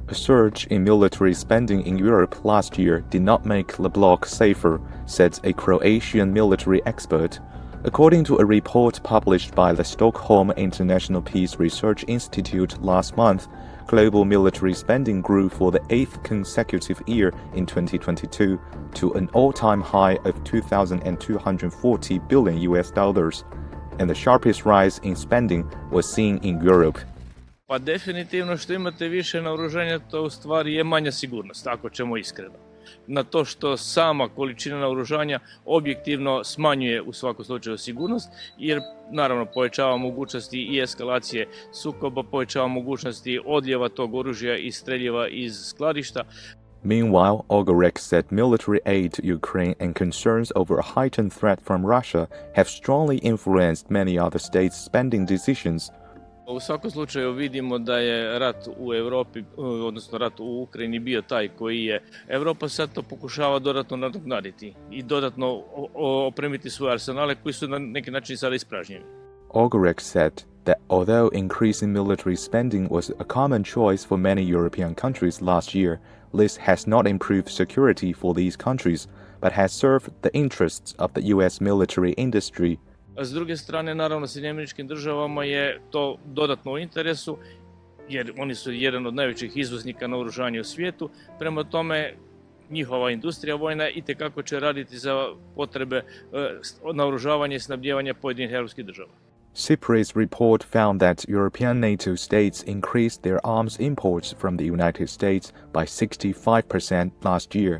A surge in military spending in Europe last year did not make the bloc safer, said a Croatian military expert. According to a report published by the Stockholm International Peace Research Institute last month, global military spending grew for the 8th consecutive year in 2022 to an all-time high of $2,240 billion, and the sharpest rise in spending was seen in Europe. Pa definitivno što imate više naoružanja, to u stvari je manja sigurnost, ako ćemo iskreno. Na to što sama količina naoružanja objektivno smanjuje u svakom slučaju sigurnost, jer naravno povećava mogućnosti i eskalacije sukoba, povećava mogućnosti odljeva tog oružja i streljiva iz skladišta. Meanwhile, Ogorek said military aid to Ukraine and concerns over a heightened threat from Russia have strongly influenced many other states' spending decisions. U svakom slučaju vidimo da je rat u Europi, odnosno rat u Ukrajini bio taj koji je. Europa sad to pokušava dodatno nadoknaditi i dodatno opremiti svoje arsenale koji su na neki način sada ispražnjeni. Ogorek said that although increasing military spending was a common choice for many European countries last year, this has not improved security for these countries, but has served the interests of the US military industry. A s druge strane, naravno, Sjedinjenim Američkim Državama je to dodatno u interesu, jer oni su jedan od najvećih izvoznika naoružanja u svijetu. Prema tome, njihova industrija vojna itekako će raditi za potrebe naoružavanja i snabdijevanja pojedinih europskih država. CIPRI's report found that European NATO states increased their arms imports from the United States by 65% last year.